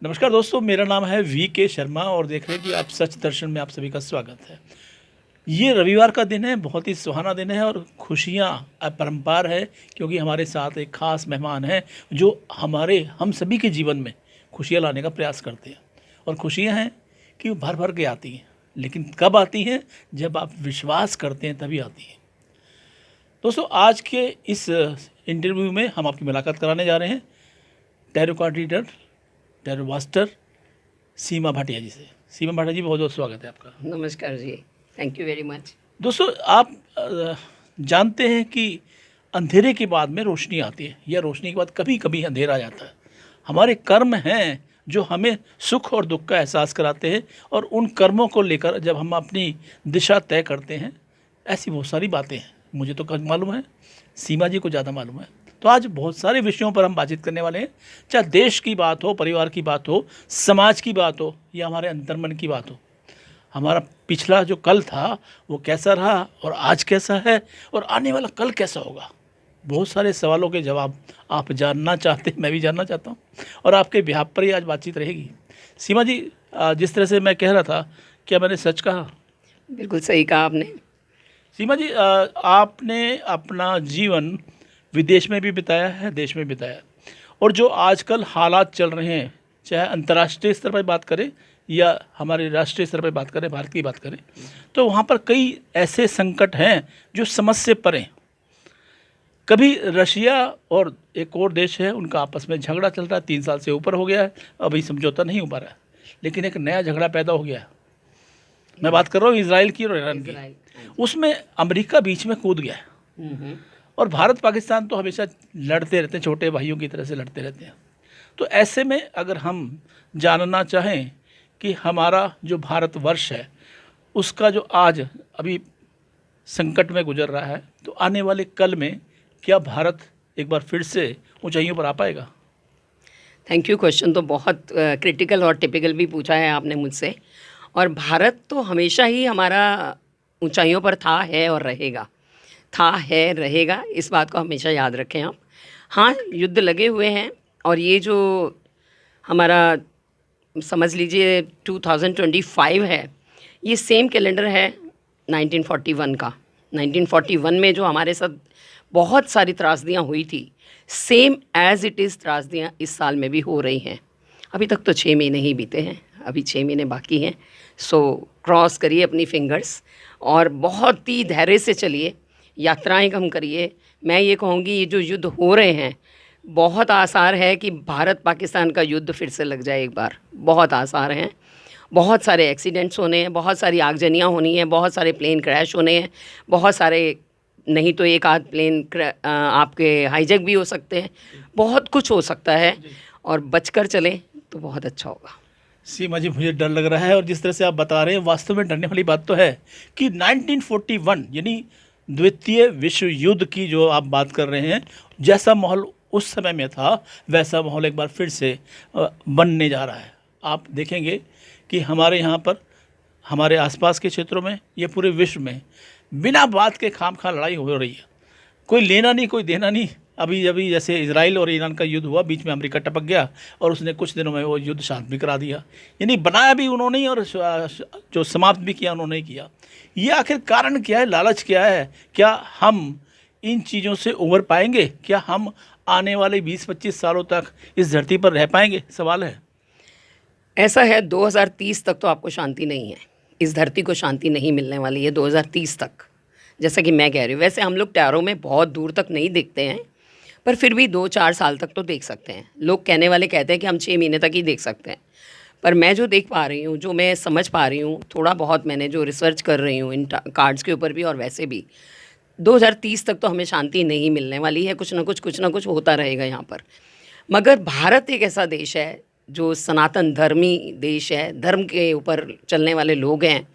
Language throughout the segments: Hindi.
नमस्कार दोस्तों, मेरा नाम है वी शर्मा और देख रहे हैं कि आप सच दर्शन में आप सभी का स्वागत है। ये रविवार का दिन है, बहुत ही सुहाना दिन है और खुशियाँ अपरंपार है क्योंकि हमारे साथ एक खास मेहमान है जो हम सभी के जीवन में खुशियाँ लाने का प्रयास करते हैं। और खुशियाँ हैं कि वो भर भर के आती हैं, लेकिन कब आती हैं? जब आप विश्वास करते हैं तभी आती हैं। दोस्तों, आज के इस इंटरव्यू में हम आपकी मुलाकात कराने जा रहे हैं tarot card reader, tarot master Seema Bhatia ji से। सीमा भाटिया जी, बहुत बहुत स्वागत है आपका। नमस्कार जी, थैंक यू वेरी मच। दोस्तों, आप जानते हैं कि अंधेरे के बाद में रोशनी आती है या रोशनी के बाद कभी कभी अंधेरा आ जाता है। हमारे कर्म हैं जो हमें सुख और दुख का एहसास कराते हैं और उन कर्मों को लेकर जब हम अपनी दिशा तय करते हैं, ऐसी बहुत सारी बातें हैं। मुझे तो कम मालूम है, सीमा जी को ज़्यादा मालूम है। तो आज बहुत सारे विषयों पर हम बातचीत करने वाले हैं, चाहे देश की बात हो, परिवार की बात हो, समाज की बात हो या हमारे अंतर्मन की बात हो। हमारा पिछला जो कल था वो कैसा रहा और आज कैसा है और आने वाला कल कैसा होगा। बहुत सारे सवालों के जवाब आप जानना चाहते हैं, मैं भी जानना चाहता हूँ और आपके बिहाफ पर ही आज बातचीत रहेगी। सीमा जी, जिस तरह से मैं कह रहा था, क्या मैंने सच कहा? बिल्कुल सही कहा आपने। सीमा जी, आपने अपना जीवन विदेश में भी बिताया है, देश में बिताया है, और जो आजकल हालात चल रहे हैं, चाहे अंतर्राष्ट्रीय स्तर पर बात करें या हमारे राष्ट्रीय स्तर पर बात करें, भारत की बात करें, तो वहाँ पर कई ऐसे संकट हैं जो समझ से परे हैं। कभी रशिया और एक और देश है, उनका आपस में झगड़ा चल रहा है, 3 साल से ऊपर हो गया है, अभी समझौता नहीं हो पा रहा है, लेकिन एक नया झगड़ा पैदा हो गया है। मैं बात कर रहा हूँ इजराइल की और ईरान की। उसमें अमेरिका बीच में कूद गया है और भारत पाकिस्तान तो हमेशा लड़ते रहते हैं, छोटे भाइयों की तरह से लड़ते रहते हैं। तो ऐसे में अगर हम जानना चाहें कि हमारा जो भारतवर्ष है उसका जो आज अभी संकट में गुजर रहा है, तो आने वाले कल में क्या भारत एक बार फिर से ऊंचाइयों पर आ पाएगा? Thank you. क्वेश्चन तो बहुत क्रिटिकल और टिपिकल भी पूछा है आपने मुझसे। और भारत तो हमेशा ही हमारा ऊंचाइयों पर था, है और रहेगा। था, है, रहेगा, इस बात को हमेशा याद रखें आप। हाँ, युद्ध लगे हुए हैं और ये जो हमारा समझ लीजिए 2025 है, ये सेम कैलेंडर है 1941 का। 1941 में जो हमारे साथ बहुत सारी त्रासदियाँ हुई थी, सेम एज़ इट इज़ त्रासदियाँ इस साल में भी हो रही हैं। अभी तक तो 6 महीने ही बीते हैं, अभी 6 महीने बाकी हैं। सो क्रॉस करिए अपनी फिंगर्स और बहुत ही धैर्य से चलिए, यात्राएं कम करिए। मैं ये कहूँगी, ये जो युद्ध हो रहे हैं, बहुत आसार है कि भारत पाकिस्तान का युद्ध फिर से लग जाए एक बार। बहुत आसार हैं। बहुत सारे एक्सीडेंट्स होने हैं, बहुत सारी आगजनियाँ होनी हैं, बहुत सारे प्लेन क्रैश होने हैं, बहुत सारे नहीं तो एक आध प्लेन आपके हाईजैक भी हो सकते हैं। बहुत कुछ हो सकता है और बचकर चलें तो बहुत अच्छा होगा। सीमा जी, मुझे डर लग रहा है और जिस तरह से आप बता रहे हैं, वास्तव में डरने वाली बात तो है कि 1941 यानी द्वितीय विश्व युद्ध की जो आप बात कर रहे हैं, जैसा माहौल उस समय में था वैसा माहौल एक बार फिर से बनने जा रहा है। आप देखेंगे कि हमारे यहाँ पर, हमारे आसपास के क्षेत्रों में, ये पूरे विश्व में बिना बात के खामखा लड़ाई हो रही है। कोई लेना नहीं, कोई देना नहीं। अभी जैसे इजराइल और ईरान का युद्ध हुआ, बीच में अमेरिका टपक गया और उसने कुछ दिनों में वो युद्ध शांत भी करा दिया। यानी बनाया भी उन्होंने ही और जो समाप्त भी किया उन्होंने ही किया। ये आखिर कारण क्या है? लालच क्या है? क्या हम इन चीज़ों से उबर पाएंगे? क्या हम आने वाले 20-25 सालों तक इस धरती पर रह पाएंगे? सवाल है। ऐसा है, 2030 तक तो आपको शांति नहीं है। इस धरती को शांति नहीं मिलने वाली है 2030 तक, जैसा कि मैं कह रही हूँ। वैसे हम लोग टैरो में बहुत दूर तक नहीं देखते हैं, पर फिर भी 2-4 साल तक तो देख सकते हैं। लोग कहने वाले कहते हैं कि हम 6 महीने तक ही देख सकते हैं, पर मैं जो देख पा रही हूँ, जो मैं समझ पा रही हूँ, थोड़ा बहुत मैंने जो रिसर्च कर रही हूँ इन कार्ड्स के ऊपर भी और वैसे भी, 2030 तक तो हमें शांति नहीं मिलने वाली है। कुछ ना कुछ होता रहेगा यहाँ पर। मगर भारत एक ऐसा देश है जो सनातन धर्मी देश है, धर्म के ऊपर चलने वाले लोग हैं।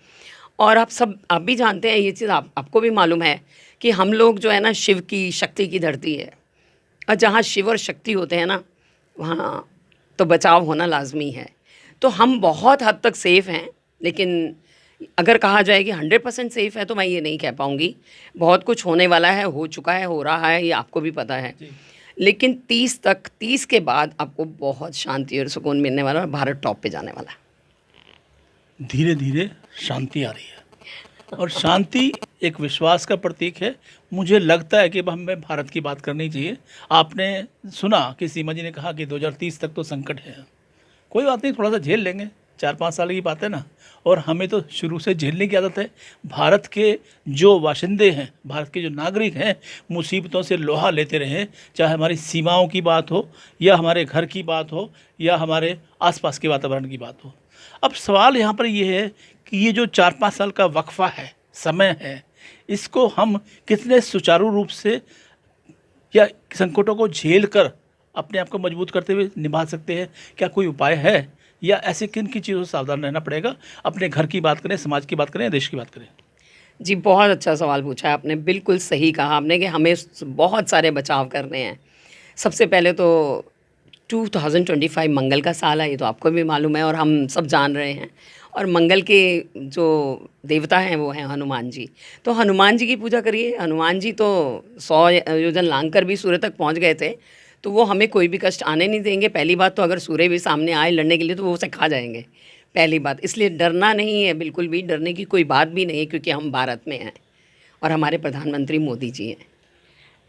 और आप भी जानते हैं ये चीज़, आपको भी मालूम है कि हम लोग जो है ना, शिव की शक्ति की धरती है, और जहाँ शिव और शक्ति होते हैं ना, वहाँ तो बचाव होना लाजमी है। तो हम बहुत हद तक सेफ़ हैं, लेकिन अगर कहा जाए कि 100% सेफ़ है तो मैं ये नहीं कह पाऊँगी। बहुत कुछ होने वाला है, हो चुका है, हो रहा है, ये आपको भी पता है। लेकिन 30 के बाद आपको बहुत शांति और सुकून मिलने वाला है और भारत टॉप पे जाने वाला है। धीरे धीरे शांति आ रही है और शांति एक विश्वास का प्रतीक है। मुझे लगता है कि अब हमें भारत की बात करनी चाहिए। आपने सुना कि सीमा जी ने कहा कि 2030 तक तो संकट है, कोई बात नहीं, थोड़ा सा झेल लेंगे, 4-5 साल की बात है ना। और हमें तो शुरू से झेलने की आदत है। भारत के जो बाशिंदे हैं, भारत के जो नागरिक हैं, मुसीबतों से लोहा लेते रहे, चाहे हमारी सीमाओं की बात हो या हमारे घर की बात हो या हमारे आसपास के वातावरण की बात हो। अब सवाल यहाँ पर ये है कि ये जो 4-5 साल का वक्फा है, समय है, इसको हम कितने सुचारू रूप से या संकटों को झेल कर अपने आप को मजबूत करते हुए निभा सकते हैं? क्या कोई उपाय है या ऐसे किन किन चीज़ों से सावधान रहना पड़ेगा? अपने घर की बात करें, समाज की बात करें, देश की बात करें। जी, बहुत अच्छा सवाल पूछा है आपने। बिल्कुल सही कहा आपने कि हमें बहुत सारे बचाव करने हैं। सबसे पहले तो 2025 मंगल का साल है, ये तो आपको भी मालूम है और हम सब जान रहे हैं। और मंगल के जो देवता हैं वो हैं हनुमान जी। तो हनुमान जी की पूजा करिए। हनुमान जी तो 100 योजन लांघ कर भी सूर्य तक पहुंच गए थे, तो वो हमें कोई भी कष्ट आने नहीं देंगे। पहली बात तो अगर सूर्य भी सामने आए लड़ने के लिए तो वो उसे खा जाएंगे, पहली बात। इसलिए डरना नहीं है, बिल्कुल भी डरने की कोई बात भी नहीं है, क्योंकि हम भारत में हैं और हमारे प्रधानमंत्री मोदी जी हैं।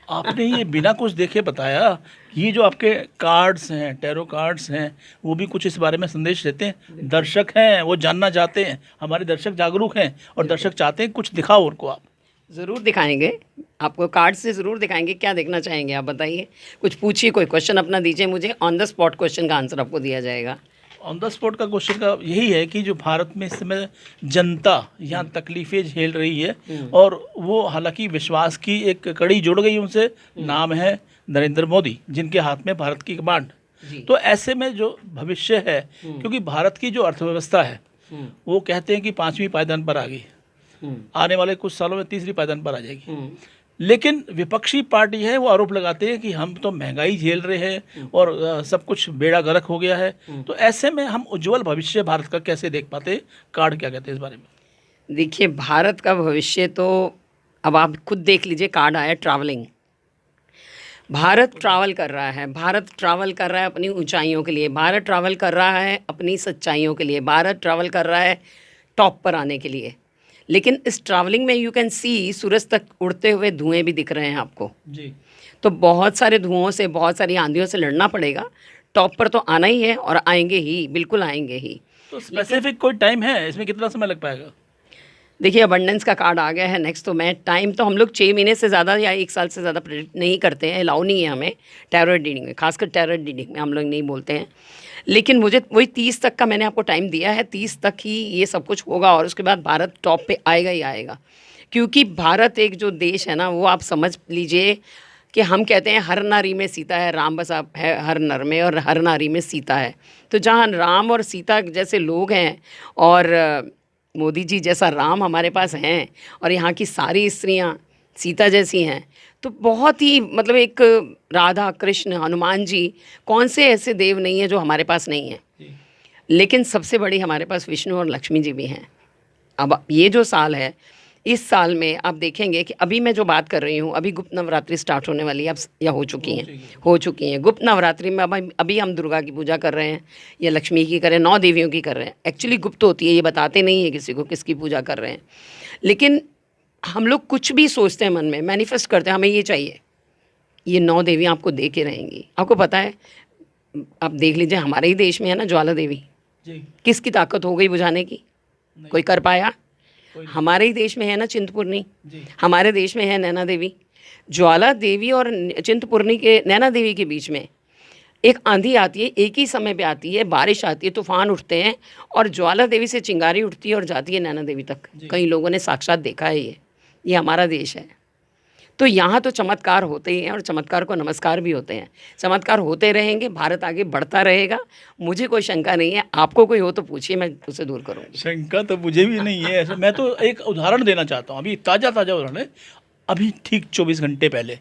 आपने ये बिना कुछ देखे बताया। ये जो आपके कार्ड्स हैं, टैरो कार्ड्स हैं, वो भी कुछ इस बारे में संदेश देते हैं? दर्शक हैं, वो जानना चाहते हैं, हमारे दर्शक जागरूक हैं और दर्शक चाहते हैं कुछ दिखाओ उनको। आप ज़रूर दिखाएंगे, आपको कार्ड से ज़रूर दिखाएंगे। क्या देखना चाहेंगे आप बताइए, कुछ पूछिए, कोई क्वेश्चन अपना दीजिए मुझे, ऑन द स्पॉट क्वेश्चन का आंसर आपको दिया जाएगा। ऑन द स्पॉट का क्वेश्चन का यही है कि जो भारत में इस समय जनता यहाँ तकलीफ़ें झेल रही है और वो हालांकि विश्वास की एक कड़ी जुड़ गई उनसे, नाम है नरेंद्र मोदी, जिनके हाथ में भारत की कमांड। तो ऐसे में जो भविष्य है, क्योंकि भारत की जो अर्थव्यवस्था है वो कहते हैं कि 5वीं पायदान पर आ गई, आने वाले कुछ सालों में 3री पायदान पर आ जाएगी। लेकिन विपक्षी पार्टी है वो आरोप लगाते हैं कि हम तो महंगाई झेल रहे हैं और सब कुछ बेड़ा गर्क हो गया है। तो ऐसे में हम उज्जवल भविष्य भारत का कैसे देख पाते? कार्ड क्या कहते हैं इस बारे में? देखिए, भारत का भविष्य तो अब आप खुद देख लीजिए। कार्ड आया ट्रैवलिंग। भारत ट्रैवल कर रहा है, भारत ट्रैवल कर रहा है अपनी ऊंचाइयों के लिए, भारत ट्रैवल कर रहा है अपनी सच्चाइयों के लिए, भारत ट्रैवल कर रहा है टॉप पर आने के लिए। लेकिन इस ट्रैवलिंग में यू कैन सी सूरज तक उड़ते हुए धुएं भी दिख रहे हैं आपको जी। तो बहुत सारे धुओं से, बहुत सारी आंधियों से लड़ना पड़ेगा। टॉप पर तो आना ही है और आएंगे ही, बिल्कुल आएंगे ही। तो स्पेसिफिक कोई टाइम है इसमें? कितना समय लग पाएगा? देखिए, अबंडेंस का कार्ड आ गया है नेक्स्ट। तो मैं टाइम तो हम लोग 6 महीने से ज़्यादा या 1 साल से ज़्यादा प्रेडिक्ट नहीं करते हैं, अलाउ नहीं है हमें टैरो रीडिंग में, खासकर टैरो रीडिंग में हम लोग नहीं बोलते हैं। लेकिन मुझे वही 30 तक का मैंने आपको टाइम दिया है, 30 तक ही ये सब कुछ होगा और उसके बाद भारत टॉप पे आएगा ही आएगा। क्योंकि भारत एक जो देश है ना, वो आप समझ लीजिए कि हम कहते हैं हर नारी में सीता है, राम बसा है हर नर में और हर नारी में सीता है। तो जहाँ राम और सीता जैसे लोग हैं और मोदी जी जैसा राम हमारे पास हैं और यहाँ की सारी स्त्रियाँ सीता जैसी हैं, तो बहुत ही मतलब एक राधा कृष्ण हनुमान जी, कौन से ऐसे देव नहीं हैं जो हमारे पास नहीं हैं। लेकिन सबसे बड़ी हमारे पास विष्णु और लक्ष्मी जी भी हैं। अब ये जो साल है, इस साल में आप देखेंगे कि अभी मैं जो बात कर रही हूँ, अभी गुप्त नवरात्रि स्टार्ट होने वाली है अब, या हो चुकी हैं। गुप्त नवरात्रि में अभी हम दुर्गा की पूजा कर रहे हैं या लक्ष्मी की कर रहे हैं, 9 देवियों की कर रहे हैं। एक्चुअली गुप्त होती है, ये बताते नहीं है किसी को किसकी पूजा कर रहे हैं। लेकिन हम लोग कुछ भी सोचते हैं मन में, मैनिफेस्ट करते हैं, हमें ये चाहिए, ये 9 देवियाँ आपको दे के रहेंगी। आपको पता है, आप देख लीजिए हमारे ही देश में है ना ज्वाला देवी जी। किसकी ताकत हो गई बुझाने की? कोई कर पाया? हमारे ही देश में है ना चिंतपूर्णी, हमारे देश में है नैना देवी। ज्वाला देवी और चिंतपूर्णी के, नैना देवी के बीच में एक आंधी आती है, एक ही समय पे आती है, बारिश आती है, तूफान उठते हैं और ज्वाला देवी से चिंगारी उठती है और जाती है नैना देवी तक। कई लोगों ने साक्षात देखा है ये हमारा देश है। तो यहाँ तो चमत्कार होते ही हैं और चमत्कार को नमस्कार भी होते हैं। चमत्कार होते रहेंगे, भारत आगे बढ़ता रहेगा, मुझे कोई शंका नहीं है। आपको कोई हो तो पूछिए, मैं उसे दूर करूँगी। शंका तो मुझे भी नहीं है ऐसा। मैं तो एक उदाहरण देना चाहता हूँ, अभी ताज़ा उदाहरण है। अभी ठीक 24 घंटे पहले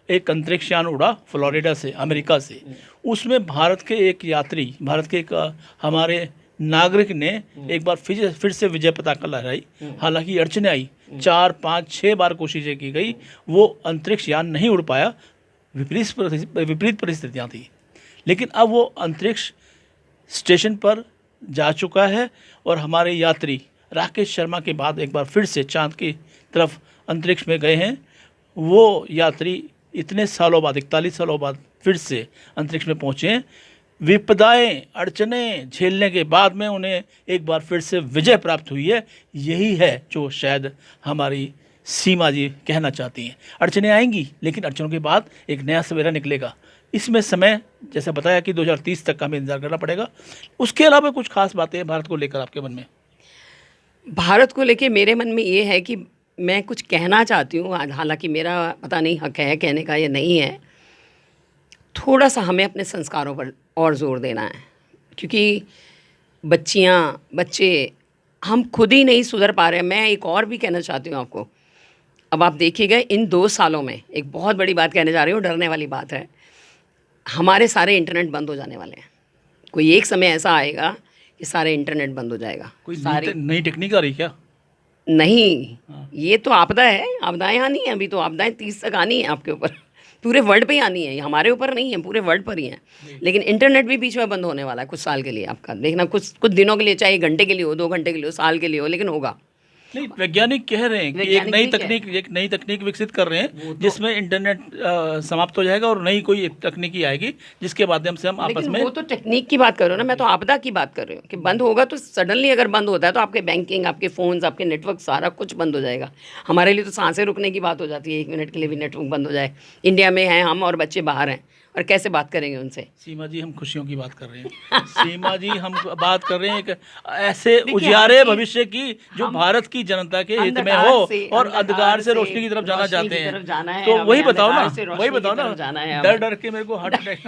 एक अंतरिक्ष यान उड़ा फ्लोरिडा से, अमेरिका से। उसमें भारत के एक यात्री, भारत के एक हमारे नागरिक ने एक बार फिर से विजय पताका लहराई। हालांकि अड़चने आई, 4, 5, 6 बार कोशिशें की गई, वो अंतरिक्ष यान नहीं उड़ पाया। विपरीत परिस्थितियाँ थी, लेकिन अब वो अंतरिक्ष स्टेशन पर जा चुका है और हमारे यात्री राकेश शर्मा के बाद एक बार फिर से चांद की तरफ अंतरिक्ष में गए हैं। वो यात्री इतने सालों बाद, 41 सालों बाद फिर से अंतरिक्ष में पहुँचे हैं। विपदाएं, अड़चनें झेलने के बाद में उन्हें एक बार फिर से विजय प्राप्त हुई है। यही है जो शायद हमारी सीमा जी कहना चाहती हैं। अड़चनें आएंगी, लेकिन अड़चनों के बाद एक नया सवेरा निकलेगा। इसमें समय, जैसा बताया कि 2030 तक का हमें इंतजार करना पड़ेगा। उसके अलावा कुछ खास बातें हैं भारत को लेकर आपके मन में? भारत को लेके मेरे मन में ये है कि मैं कुछ कहना चाहती हूँ, हालांकि मेरा पता नहीं हक है कहने का या नहीं है। थोड़ा सा हमें अपने संस्कारों पर और जोर देना है, क्योंकि बच्चे हम खुद ही नहीं सुधर पा रहे हैं। मैं एक और भी कहना चाहती हूँ आपको। अब आप देखिएगा, इन 2 सालों में एक बहुत बड़ी बात कहने जा रही हूँ, डरने वाली बात है। हमारे सारे इंटरनेट बंद हो जाने वाले हैं। कोई एक समय ऐसा आएगा कि सारे इंटरनेट बंद हो जाएगा। कोई सारी नई टेक्निक आ रही क्या? नहीं, ये तो आपदा है। आपदाएं आनी है, अभी तो आपदाएं 30 तक आनी है आपके ऊपर, पूरे वर्ल्ड पे ही आनी है। हमारे ऊपर नहीं है, पूरे वर्ल्ड पर ही है। लेकिन इंटरनेट भी बीच में बंद होने वाला है कुछ साल के लिए। आपका देखना, कुछ दिनों के लिए, चाहे 1 घंटे के लिए हो, 2 घंटे के लिए हो, साल के लिए हो, लेकिन होगा। नहीं, वैज्ञानिक कह रहे हैं कि एक नई तकनीक विकसित कर रहे हैं जिसमें इंटरनेट समाप्त हो जाएगा और नई कोई एक तकनीकी आएगी जिसके माध्यम से हम आपस में। वो तो टेक्निक की बात कर रहे हो ना, मैं तो आपदा की बात कर रही हूँ कि बंद होगा तो सडनली अगर बंद होता है तो आपके बैंकिंग, आपके फ़ोन्स, आपके नेटवर्क, सारा कुछ बंद हो जाएगा। हमारे लिए तो सांसें रुकने की बात हो जाती है, 1 मिनट के लिए भी नेटवर्क बंद हो जाए। इंडिया में हैं हम और बच्चे बाहर हैं, और कैसे बात करेंगे उनसे? सीमा जी, हम खुशियों की बात कर रहे हैं। सीमा जी, हम बात कर रहे हैं एक ऐसे उजियारे भविष्य की जो भारत की जनता के हित में हो और अंधकार से रोशनी की तरफ जाना चाहते हैं। तो वही बताओ ना, डर के मेरे को हार्ट अटैक।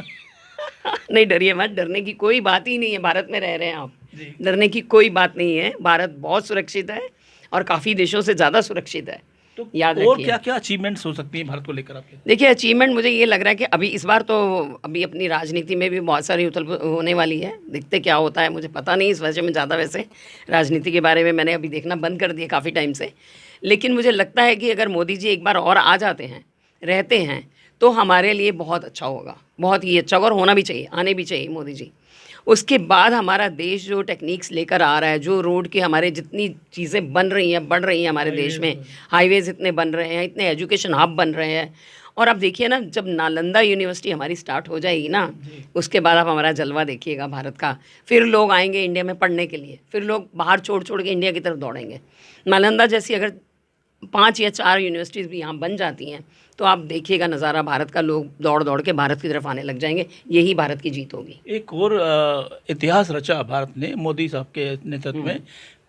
नहीं, डरिए मत, डरने की कोई बात ही नहीं है। भारत में रह रहे हैं आप, डरने की कोई बात नहीं है। भारत बहुत सुरक्षित है और काफ़ी देशों से ज़्यादा सुरक्षित है। तो याद और रखिए। क्या क्या अचीवमेंट्स हो सकती हैं भारत को लेकर आपके? देखिए, अचीवमेंट मुझे ये लग रहा है कि अभी इस बार तो अभी अपनी राजनीति में भी बहुत सारी उथल होने वाली है। देखते क्या होता है, मुझे पता नहीं। इस वजह में ज़्यादा वैसे राजनीति के बारे में मैंने अभी देखना बंद कर दिया काफ़ी टाइम से। लेकिन मुझे लगता है कि अगर मोदी जी एक बार और आ जाते हैं, रहते हैं, तो हमारे लिए बहुत अच्छा होगा, बहुत ही अच्छा होगा। और होना भी चाहिए, आने भी चाहिए मोदी जी। उसके बाद हमारा देश जो टेक्निक्स लेकर आ रहा है, जो रोड के हमारे जितनी चीज़ें बन रही हैं, बढ़ रही हैं हमारे देश में, हाईवेज़ इतने बन रहे हैं, इतने एजुकेशन हब बन रहे हैं। और आप देखिए ना, जब नालंदा यूनिवर्सिटी हमारी स्टार्ट हो जाएगी ना, उसके बाद आप हमारा जलवा देखिएगा भारत का। फिर लोग आएंगे इंडिया में पढ़ने के लिए, फिर लोग बाहर छोड़ के इंडिया की तरफ दौड़ेंगे। नालंदा जैसी अगर 5 या 4 यूनिवर्सिटीज़ भी यहाँ बन जाती हैं तो आप देखिएगा नज़ारा भारत का, लोग दौड़ के भारत की तरफ आने लग जाएंगे। यही भारत की जीत होगी। एक और इतिहास रचा भारत ने मोदी साहब के नेतृत्व में।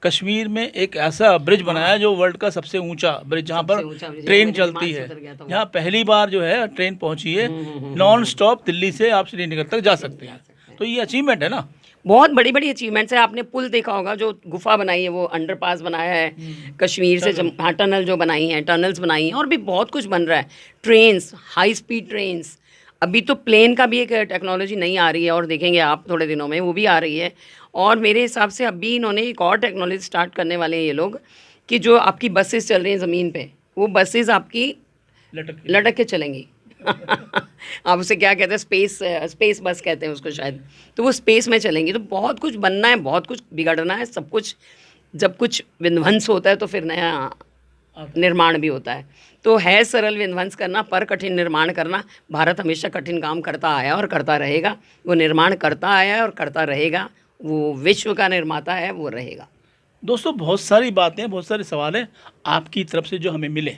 कश्मीर में एक ऐसा ब्रिज बनाया जो वर्ल्ड का सबसे ऊंचा ब्रिज, जहाँ पर ट्रेन चलती है। यहाँ पहली बार जो है ट्रेन पहुंची है, नॉन स्टॉप दिल्ली से आप श्रीनगर तक जा सकते हैं। तो ये अचीवमेंट है ना, बहुत बड़ी बड़ी अचीवमेंट्स है। आपने पुल देखा होगा, जो गुफा बनाई है, वो अंडरपास बनाया है कश्मीर से, हाँ, टनल जो बनाई हैं, टनल्स बनाई हैं, और भी बहुत कुछ बन रहा है। ट्रेन्स, हाई स्पीड ट्रेन्स, अभी तो प्लेन का भी एक टेक्नोलॉजी नई आ रही है, और देखेंगे आप थोड़े दिनों में वो भी आ रही है। और मेरे हिसाब से अभी इन्होंने एक और टेक्नोलॉजी स्टार्ट करने वाले हैं ये लोग, कि जो आपकी बसेस चल रही हैं ज़मीन पे, वो बसेस आपकी लटक के चलेंगी। आप उसे क्या कहते हैं, स्पेस बस कहते हैं उसको शायद। तो वो स्पेस में चलेंगी। तो बहुत कुछ बनना है, बहुत कुछ बिगड़ना है, सब कुछ। जब कुछ विध्वंस होता है तो फिर नया निर्माण भी होता है। तो है सरल विध्वंस करना, पर कठिन निर्माण करना। भारत हमेशा कठिन काम करता आया और करता रहेगा। वो निर्माण करता आया है और करता रहेगा। वो विश्व का निर्माता है, वो रहेगा। दोस्तों, बहुत सारी बातें, बहुत सारे सवाल हैं आपकी तरफ से जो हमें मिले,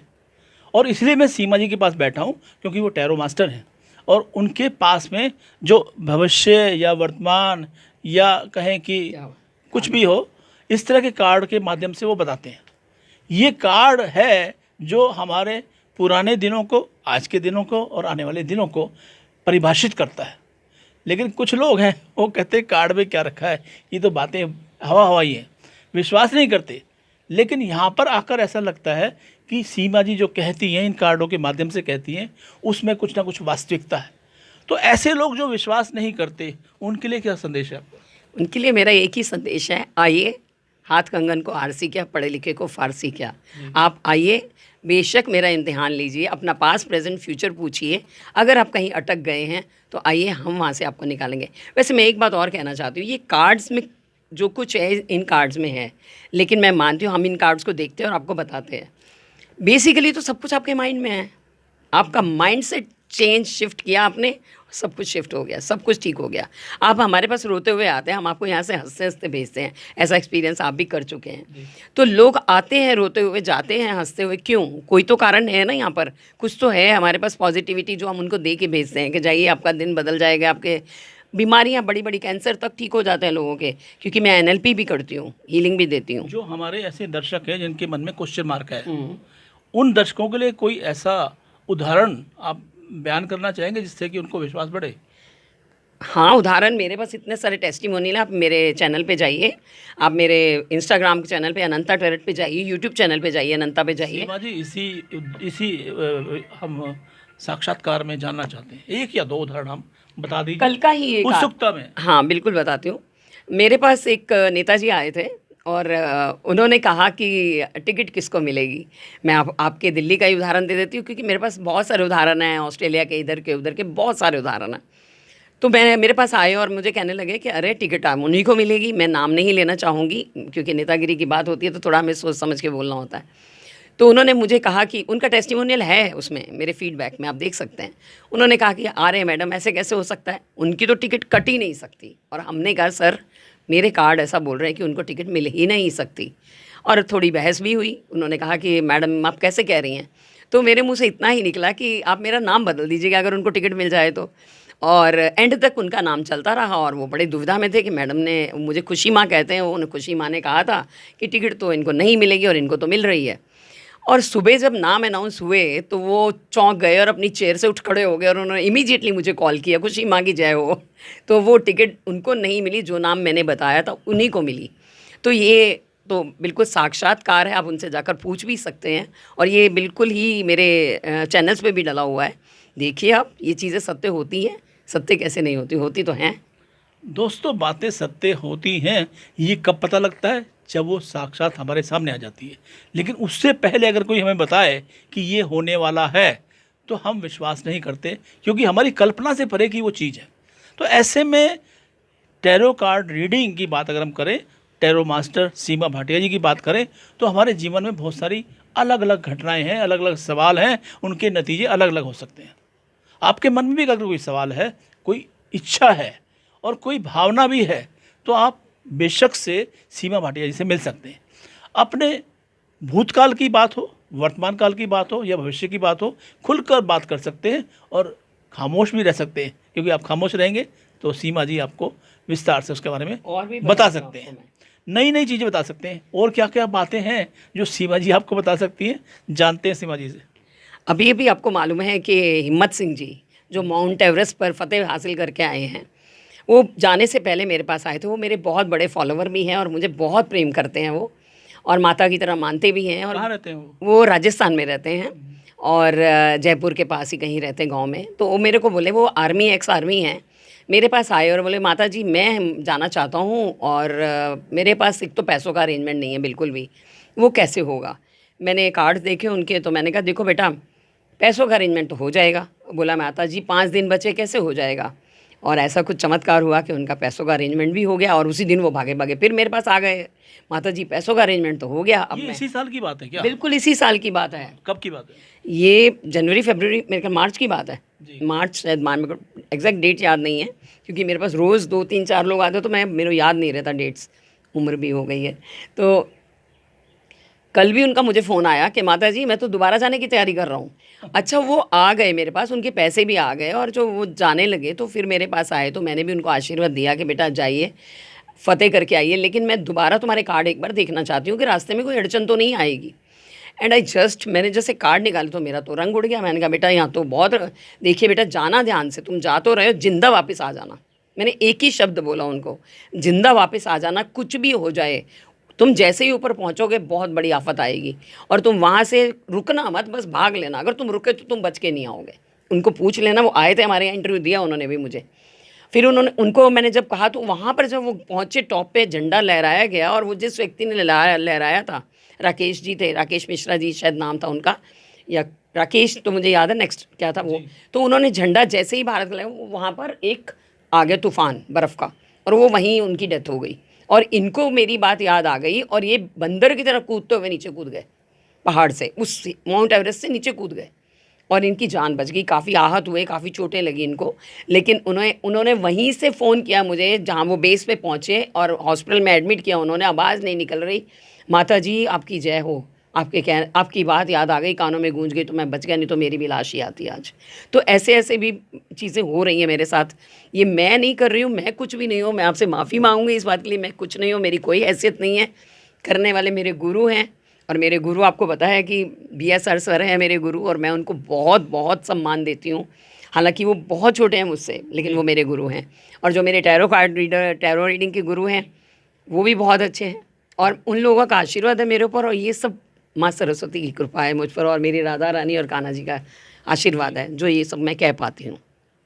और इसलिए मैं सीमा जी के पास बैठा हूँ, क्योंकि वो टैरो मास्टर हैं और उनके पास में जो भविष्य या वर्तमान या कहें कि कुछ भी हो, इस तरह के कार्ड के माध्यम से वो बताते हैं। ये कार्ड है जो हमारे पुराने दिनों को, आज के दिनों को और आने वाले दिनों को परिभाषित करता है। लेकिन कुछ लोग हैं, वो कहते हैं कार्ड में क्या रखा है, ये तो बातें हवाई हैं, विश्वास नहीं करते। लेकिन यहाँ पर आकर ऐसा लगता है कि सीमा जी जो कहती हैं, इन कार्डों के माध्यम से कहती हैं, उसमें कुछ ना कुछ वास्तविकता है। तो ऐसे लोग जो विश्वास नहीं करते, उनके लिए क्या संदेश है आपको? उनके लिए मेरा एक ही संदेश है, आइए, हाथ कंगन को आरसी क्या, पढ़े लिखे को फारसी क्या। आप आइए, बेशक मेरा इम्तिहान लीजिए, अपना पास्ट प्रेजेंट फ्यूचर पूछिए, अगर आप कहीं अटक गए हैं तो आइए हम वहाँ से आपको निकालेंगे। वैसे मैं एक बात और कहना चाहती हूँ, ये कार्ड्स में जो कुछ है इन कार्ड्स में है, लेकिन मैं मानती हूँ हम इन कार्ड्स को देखते हैं और आपको बताते हैं। बेसिकली तो सब कुछ आपके माइंड में है, आपका माइंड से चेंज शिफ्ट किया आपने, सब कुछ शिफ्ट हो गया, सब कुछ ठीक हो गया। आप हमारे पास रोते हुए आते हैं, हम आपको यहाँ से हंसते हंसते भेजते हैं। ऐसा एक्सपीरियंस आप भी कर चुके हैं। तो लोग आते हैं रोते हुए, जाते हैं हंसते हुए, क्यों? कोई तो कारण है ना यहाँ पर, कुछ तो है हमारे पास पॉजिटिविटी जो हम उनको दे के भेजते हैं कि जाइए आपका दिन बदल जाएगा, आपके बीमारियाँ बड़ी बड़ी कैंसर तक ठीक हो जाते हैं लोगों के, क्योंकि मैं NLP भी करती हूँ, हीलिंग भी देती हूँ। जो हमारे ऐसे दर्शक हैं जिनके मन में क्वेश्चन मार्क है, उन दर्शकों के लिए कोई ऐसा उदाहरण आप बयान करना चाहेंगे जिससे कि उनको विश्वास बढ़े? हाँ, उदाहरण मेरे पास इतने सारे टेस्टिमोनियल। आप मेरे चैनल पे जाइए, आप मेरे इंस्टाग्राम के चैनल पे अनंता टेरट पे जाइए, यूट्यूब चैनल पे जाइए, अनंता पे जाइए। सीमा जी, इसी हम साक्षात्कार में जानना चाहते हैं, एक या दो उदाहरण हम बता दीजिए कल का ही एक उत्सुकता में। हाँ बिल्कुल बताती हूँ। मेरे पास एक नेताजी आए थे और उन्होंने कहा कि टिकट किसको मिलेगी। मैं आपके दिल्ली का ही उदाहरण दे देती हूँ, क्योंकि मेरे पास बहुत सारे उदाहरण हैं, ऑस्ट्रेलिया के, इधर के, उधर के, बहुत सारे उदाहरण हैं। तो मेरे पास आए और मुझे कहने लगे कि अरे टिकट उन्हीं को मिलेगी। मैं नाम नहीं लेना चाहूँगी क्योंकि नेतागिरी की बात होती है तो थोड़ा हमें सोच समझ के बोलना होता है। तो उन्होंने मुझे कहा कि उनका टेस्टिमोनियल है उसमें, मेरे फीडबैक में आप देख सकते हैं। उन्होंने कहा कि अरे मैडम ऐसे कैसे हो सकता है, उनकी तो टिकट कट ही नहीं सकती। और हमने कहा सर मेरे कार्ड ऐसा बोल रहे हैं कि उनको टिकट मिल ही नहीं सकती। और थोड़ी बहस भी हुई। उन्होंने कहा कि मैडम आप कैसे कह रही हैं। तो मेरे मुंह से इतना ही निकला कि आप मेरा नाम बदल दीजिएगा अगर उनको टिकट मिल जाए तो। और एंड तक उनका नाम चलता रहा और वो बड़े दुविधा में थे कि मैडम ने, मुझे खुशी माँ कहते हैं, उन्हें खुशी माँ ने कहा था कि टिकट तो इनको नहीं मिलेगी और इनको तो मिल रही है। और सुबह जब नाम अनाउंस हुए तो वो चौंक गए और अपनी चेयर से उठ खड़े हो गए और उन्होंने इमीडिएटली मुझे कॉल किया, खुशी माँ की जय हो। तो वो टिकट उनको नहीं मिली, जो नाम मैंने बताया था उन्हीं को मिली। तो ये तो बिल्कुल साक्षात्कार है, आप उनसे जाकर पूछ भी सकते हैं। और ये बिल्कुल ही मेरे चैनल्स पे भी डला हुआ है, देखिए आप, ये चीज़ें सत्य होती हैं। सत्य कैसे नहीं होती, होती तो हैं। दोस्तों, बातें सत्य होती हैं ये कब पता लगता है? जब वो साक्षात हमारे सामने आ जाती है। लेकिन उससे पहले अगर कोई हमें बताए कि ये होने वाला है तो हम विश्वास नहीं करते, क्योंकि हमारी कल्पना से परे की वो चीज़ है। तो ऐसे में टैरो कार्ड रीडिंग की बात अगर हम करें, टैरो मास्टर सीमा भाटिया जी की बात करें, तो हमारे जीवन में बहुत सारी अलग अलग घटनाएं हैं, अलग अलग सवाल हैं, उनके नतीजे अलग अलग हो सकते हैं। आपके मन में भी अगर कोई सवाल है, कोई इच्छा है और कोई भावना भी है, तो आप बेशक से सीमा भाटिया जी से मिल सकते हैं। अपने भूतकाल की बात हो, वर्तमान काल की बात हो या भविष्य की बात हो, खुलकर बात कर सकते हैं और खामोश भी रह सकते हैं, क्योंकि आप खामोश रहेंगे तो सीमा जी आपको विस्तार से उसके बारे में और भी बता सकते हैं, नई नई चीज़ें बता सकते हैं। और क्या क्या बातें हैं जो सीमा जी आपको बता सकती हैं, जानते हैं सीमा जी से। अभी अभी आपको मालूम है कि हिम्मत सिंह जी जो माउंट एवरेस्ट पर फतेह हासिल करके आए हैं, वो जाने से पहले मेरे पास आए थे। वो मेरे बहुत बड़े फॉलोवर भी हैं और मुझे बहुत प्रेम करते हैं वो, और माता की तरह मानते भी हैं। और कहाँ रहते हैं वो राजस्थान में रहते हैं और जयपुर के पास ही कहीं रहते हैं गांव में। तो वो मेरे को बोले, वो आर्मी, एक्स आर्मी हैं, मेरे पास आए और बोले माता जी मैं जाना चाहता हूँ और मेरे पास एक तो पैसों का अरेंजमेंट नहीं है बिल्कुल भी, वो कैसे होगा। मैंने कार्ड्स देखे उनके, तो मैंने कहा देखो बेटा पैसों का अरेंजमेंट तो हो जाएगा। बोला माता जी 5 दिन बचे, कैसे हो जाएगा। और ऐसा कुछ चमत्कार हुआ कि उनका पैसों का अरेंजमेंट भी हो गया और उसी दिन वो भागे भागे फिर मेरे पास आ गए, माता जी पैसों का अरेंजमेंट तो हो गया। अब ये इसी साल की बात है क्या? बिल्कुल इसी साल की बात है। कब की बात है? ये जनवरी फरवरी, मेरे ख्याल मार्च की बात है, मार्च शायद, मेरे को एग्जैक्ट डेट याद नहीं है क्योंकि मेरे पास रोज़ 2-3-4 लोग आते तो मेरे याद नहीं रहता डेट्स, उम्र भी हो गई है। तो कल भी उनका मुझे फ़ोन आया कि माता जी मैं तो दोबारा जाने की तैयारी कर रहा हूँ। अच्छा, वो आ गए मेरे पास, उनके पैसे भी आ गए और जो वो जाने लगे तो फिर मेरे पास आए तो मैंने भी उनको आशीर्वाद दिया कि बेटा जाइए, फ़तेह करके आइए, लेकिन मैं दोबारा तुम्हारे कार्ड एक बार देखना चाहती हूँ कि रास्ते में कोई अड़चन तो नहीं आएगी। एंड मैंने जैसे कार्ड निकाले तो मेरा तो रंग उड़ गया। मैंने कहा बेटा यहाँ तो बहुत, देखिए बेटा जाना ध्यान से, तुम जा तो रहे हो, जिंदा वापस आ जाना। मैंने एक ही शब्द बोला उनको, जिंदा वापस आ जाना, कुछ भी हो जाए। तुम जैसे ही ऊपर पहुँचोगे बहुत बड़ी आफत आएगी और तुम वहाँ से रुकना मत, बस भाग लेना। अगर तुम रुके तो तुम बच के नहीं आओगे। उनको पूछ लेना, वो आए थे हमारे यहाँ, इंटरव्यू दिया उन्होंने भी मुझे। फिर उनको मैंने जब कहा तो वहाँ पर जब वो पहुँचे टॉप पे झंडा लहराया गया और वो जिस व्यक्ति ने लहराया था, राकेश जी थे, राकेश मिश्रा जी शायद नाम था उनका, या राकेश तो मुझे याद है, नेक्स्ट क्या था वो, तो उन्होंने झंडा जैसे ही भारत का लगाया, वहाँ पर एक आ गया तूफान बर्फ़ का, और वो वहीं उनकी डेथ हो गई। और इनको मेरी बात याद आ गई और ये बंदर की तरह कूदते हुए नीचे कूद गए पहाड़ से, उस माउंट एवरेस्ट से नीचे कूद गए, और इनकी जान बच गई। काफ़ी आहत हुए, काफ़ी चोटें लगी इनको, लेकिन उन्होंने वहीं से फ़ोन किया मुझे जहाँ वो बेस पे पहुँचे, और हॉस्पिटल में एडमिट किया उन्होंने। आवाज़ नहीं निकल रही, माता जी आपकी जय हो, आपकी बात याद आ गई, कानों में गूंज गई, तो मैं बच गया, नहीं तो मेरी भी लाश ही आती आज। तो ऐसे ऐसे भी चीज़ें हो रही हैं मेरे साथ। ये मैं नहीं कर रही हूँ, मैं कुछ भी नहीं हूँ, मैं आपसे माफ़ी मांगूंगी इस बात के लिए, मैं कुछ नहीं हूँ, मेरी कोई हैसियत नहीं है। करने वाले मेरे गुरु हैं, और मेरे गुरु आपको पता है कि BSR सर हैं मेरे गुरु, और मैं उनको बहुत बहुत सम्मान देती हूँ। हालांकि वो बहुत छोटे हैं मुझसे, लेकिन वो मेरे गुरु हैं। और जो मेरे tarot card reader, tarot reading के गुरु हैं, वो भी बहुत अच्छे हैं, और उन लोगों का आशीर्वाद है मेरे ऊपर, और ये सब माँ सरस्वती की कृपा है मुझ पर, और मेरी राधा रानी और कान्हा जी का आशीर्वाद है, जो ये सब मैं कह पाती हूँ।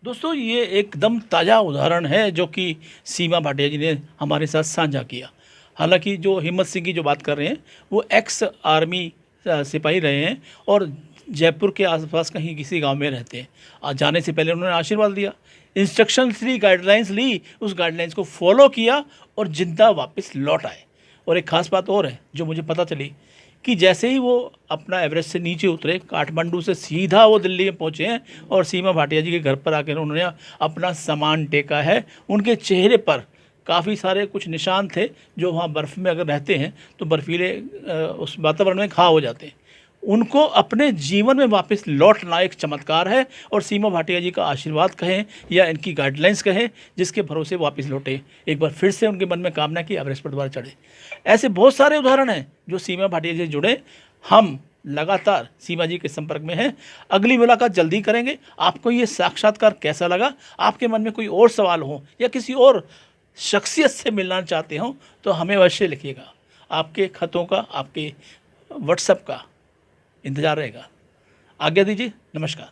दोस्तों, ये एकदम ताज़ा उदाहरण है जो कि सीमा भाटिया जी ने हमारे साथ साझा किया। हालांकि जो हिम्मत सिंह की जो बात कर रहे हैं वो एक्स आर्मी सिपाही रहे हैं और जयपुर के आसपास कहीं किसी गांव में रहते हैं। जाने से पहले उन्होंने आशीर्वाद दिया, इंस्ट्रक्शंस ली, गाइडलाइंस ली, उस गाइडलाइंस को फॉलो किया और जिंदा वापस लौट आए। और एक ख़ास बात और है जो मुझे पता चली कि जैसे ही वो अपना एवरेस्ट से नीचे उतरे, काठमांडू से सीधा वो दिल्ली में पहुँचे हैं और सीमा भाटिया जी के घर पर आकर उन्होंने अपना सामान टेका है। उनके चेहरे पर काफ़ी सारे कुछ निशान थे जो वहाँ बर्फ़ में अगर रहते हैं तो बर्फीले उस वातावरण में घाव हो जाते हैं। उनको अपने जीवन में वापस लौटना एक चमत्कार है, और सीमा भाटिया जी का आशीर्वाद कहें या इनकी गाइडलाइंस कहें, जिसके भरोसे वापस लौटे, एक बार फिर से उनके मन में कामना की एवरेस्ट पर दोबारा चढ़े। ऐसे बहुत सारे उदाहरण हैं जो सीमा भाटिया जी से जुड़े। हम लगातार सीमा जी के संपर्क में हैं, अगली मुलाकात जल्दी करेंगे। आपको ये साक्षात्कार कैसा लगा? आपके मन में कोई और सवाल हो या किसी और शख्सियत से मिलना चाहते हो तो हमें अवश्य लिखिएगा। आपके खतों का, आपके व्हाट्सएप का इंतज़ार रहेगा। आज्ञा दीजिए, नमस्कार।